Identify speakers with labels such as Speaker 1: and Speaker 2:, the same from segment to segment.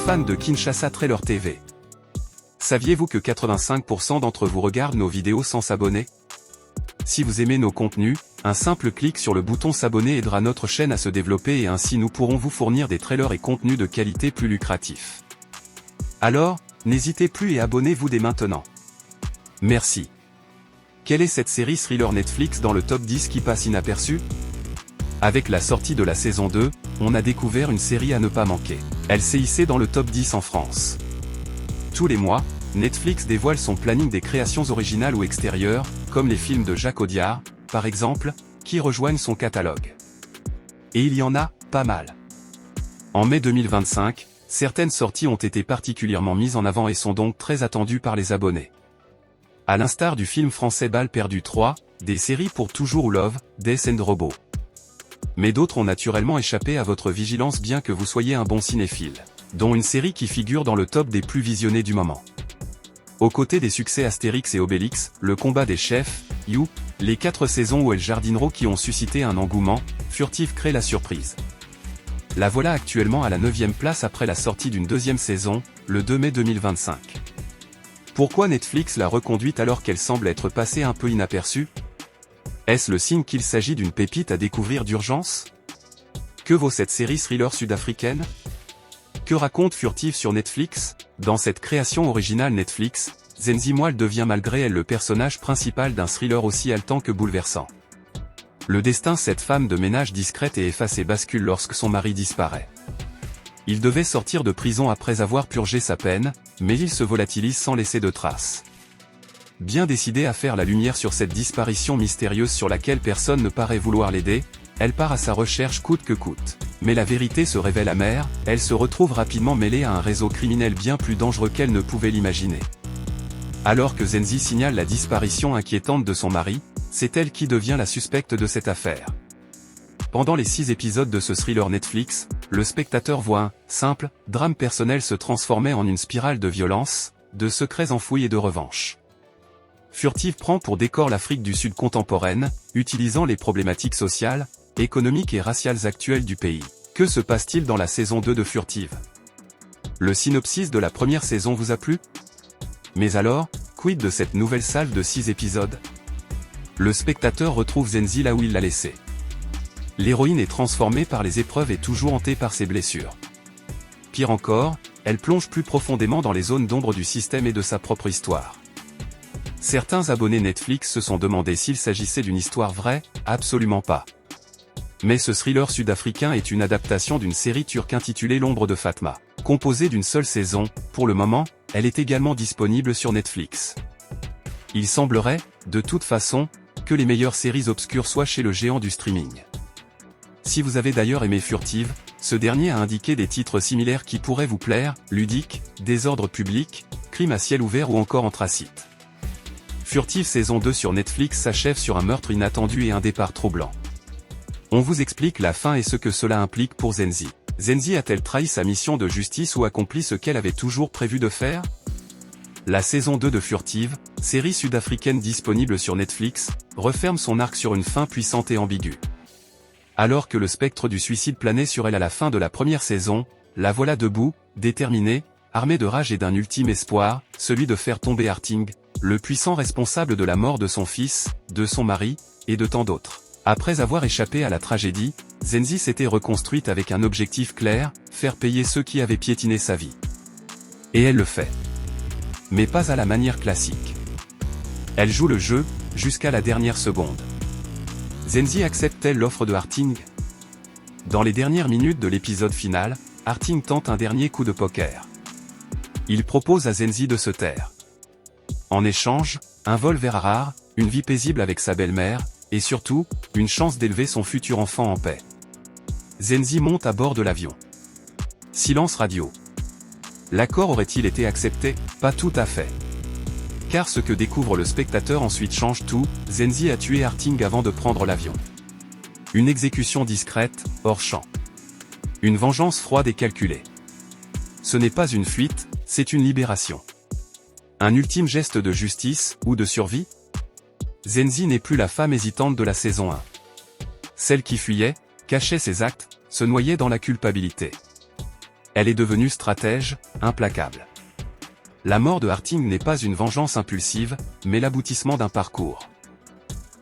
Speaker 1: fans de Kinshasa Trailer TV. Saviez-vous que 85% d'entre vous regardent nos vidéos sans s'abonner? Si vous aimez nos contenus, un simple clic sur le bouton s'abonner aidera notre chaîne à se développer et ainsi nous pourrons vous fournir des trailers et contenus de qualité plus lucratifs. Alors, n'hésitez plus et abonnez-vous dès maintenant. Merci. Quelle est cette série thriller Netflix dans le top 10 qui passe inaperçue? Avec la sortie de la saison 2, on a découvert une série à ne pas manquer. Elle s'est hissée dans le top 10 en France. Tous les mois, Netflix dévoile son planning des créations originales ou extérieures, comme les films de Jacques Audiard, par exemple, qui rejoignent son catalogue. Et il y en a, pas mal. En mai 2025, certaines sorties ont été particulièrement mises en avant et sont donc très attendues par les abonnés. À l'instar du film français Balles perdues 3, des séries pour Toujours ou Love, Death and Robots. Mais d'autres ont naturellement échappé à votre vigilance bien que vous soyez un bon cinéphile, dont une série qui figure dans le top des plus visionnés du moment. Aux côtés des succès Astérix et Obélix, Le combat des chefs, You, les 4 saisons où El Jardinero qui ont suscité un engouement, Furtive crée la surprise. La voilà actuellement à la 9e place après la sortie d'une 2e saison, le 2 mai 2025. Pourquoi Netflix l'a reconduite alors qu'elle semble être passée un peu inaperçue? Est-ce le signe qu'il s'agit d'une pépite à découvrir d'urgence? Que vaut cette série thriller sud-africaine? Que raconte Furtive sur Netflix? Dans cette création originale Netflix, Zenzi Moile devient malgré elle le personnage principal d'un thriller aussi haletant que bouleversant. Le destin de cette femme de ménage discrète et effacée bascule lorsque son mari disparaît. Il devait sortir de prison après avoir purgé sa peine, mais il se volatilise sans laisser de traces. Bien décidée à faire la lumière sur cette disparition mystérieuse sur laquelle personne ne paraît vouloir l'aider, elle part à sa recherche coûte que coûte. Mais la vérité se révèle amère, elle se retrouve rapidement mêlée à un réseau criminel bien plus dangereux qu'elle ne pouvait l'imaginer. Alors que Zenzi signale la disparition inquiétante de son mari, c'est elle qui devient la suspecte de cette affaire. Pendant les 6 épisodes de ce thriller Netflix, le spectateur voit un simple drame personnel se transformer en une spirale de violence, de secrets enfouis et de revanche. Furtive prend pour décor l'Afrique du Sud contemporaine, utilisant les problématiques sociales, économiques et raciales actuelles du pays. Que se passe-t-il dans la saison 2 de Furtive? Le synopsis de la première saison vous a plu? Mais alors, quid de cette nouvelle salve de 6 épisodes? Le spectateur retrouve Zenzi là où il l'a laissé. L'héroïne est transformée par les épreuves et toujours hantée par ses blessures. Pire encore, elle plonge plus profondément dans les zones d'ombre du système et de sa propre histoire. Certains abonnés Netflix se sont demandé s'il s'agissait d'une histoire vraie, absolument pas. Mais ce thriller sud-africain est une adaptation d'une série turque intitulée L'ombre de Fatma. Composée d'une seule saison, pour le moment, elle est également disponible sur Netflix. Il semblerait, de toute façon, que les meilleures séries obscures soient chez le géant du streaming. Si vous avez d'ailleurs aimé Furtive, ce dernier a indiqué des titres similaires qui pourraient vous plaire, Ludique, Désordre public, Crime à ciel ouvert ou encore Anthracite. Furtive saison 2 sur Netflix s'achève sur un meurtre inattendu et un départ troublant. On vous explique la fin et ce que cela implique pour Zenzi. Zenzi a-t-elle trahi sa mission de justice ou accompli ce qu'elle avait toujours prévu de faire? La saison 2 de Furtive, série sud-africaine disponible sur Netflix, referme son arc sur une fin puissante et ambiguë. Alors que le spectre du suicide planait sur elle à la fin de la première saison, la voilà debout, déterminée, armée de rage et d'un ultime espoir, celui de faire tomber Harting, le puissant responsable de la mort de son fils, de son mari, et de tant d'autres. Après avoir échappé à la tragédie, Zenzi s'était reconstruite avec un objectif clair, faire payer ceux qui avaient piétiné sa vie. Et elle le fait. Mais pas à la manière classique. Elle joue le jeu, jusqu'à la dernière seconde. Zenzi accepte-t-elle l'offre de Harting? Dans les dernières minutes de l'épisode final, Harting tente un dernier coup de poker. Il propose à Zenzi de se taire. En échange, un vol vers Harare, une vie paisible avec sa belle-mère, et surtout, une chance d'élever son futur enfant en paix. Zenzi monte à bord de l'avion. Silence radio. L'accord aurait-il été accepté? Pas tout à fait. Car ce que découvre le spectateur ensuite change tout, Zenzi a tué Harting avant de prendre l'avion. Une exécution discrète, hors champ. Une vengeance froide et calculée. Ce n'est pas une fuite, c'est une libération. Un ultime geste de justice, ou de survie? Zenzi n'est plus la femme hésitante de la saison 1. Celle qui fuyait, cachait ses actes, se noyait dans la culpabilité. Elle est devenue stratège, implacable. La mort de Harting n'est pas une vengeance impulsive, mais l'aboutissement d'un parcours.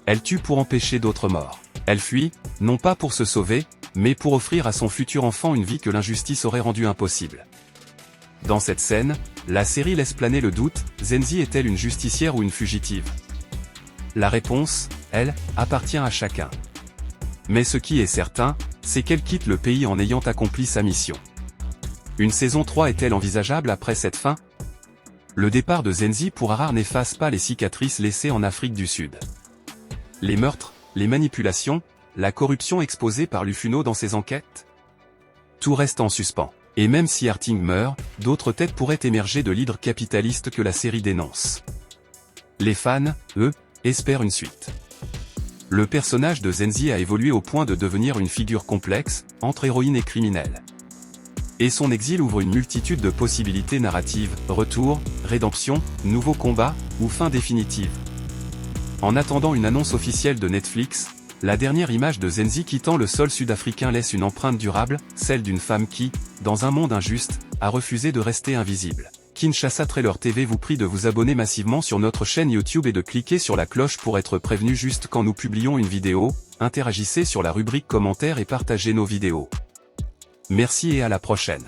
Speaker 1: Elle tue pour empêcher d'autres morts. Elle fuit, non pas pour se sauver, mais pour offrir à son futur enfant une vie que l'injustice aurait rendue impossible. Dans cette scène, la série laisse planer le doute, Zenzi est-elle une justicière ou une fugitive? La réponse, elle, appartient à chacun. Mais ce qui est certain, c'est qu'elle quitte le pays en ayant accompli sa mission. Une saison 3 est-elle envisageable après cette fin? Le départ de Zenzi pour Harare n'efface pas les cicatrices laissées en Afrique du Sud. Les meurtres, les manipulations, la corruption exposée par Lufuno dans ses enquêtes? Tout reste en suspens. Et même si Harting meurt, d'autres têtes pourraient émerger de l'hydre capitaliste que la série dénonce. Les fans, eux, espèrent une suite. Le personnage de Zenzi a évolué au point de devenir une figure complexe, entre héroïne et criminel. Et son exil ouvre une multitude de possibilités narratives, retour, rédemption, nouveau combat, ou fin définitive. En attendant une annonce officielle de Netflix, la dernière image de Zenzi quittant le sol sud-africain laisse une empreinte durable, celle d'une femme qui, dans un monde injuste, a refusé de rester invisible. Kinshasa Trailer TV vous prie de vous abonner massivement sur notre chaîne YouTube et de cliquer sur la cloche pour être prévenu juste quand nous publions une vidéo, interagissez sur la rubrique commentaires et partagez nos vidéos. Merci et à la prochaine.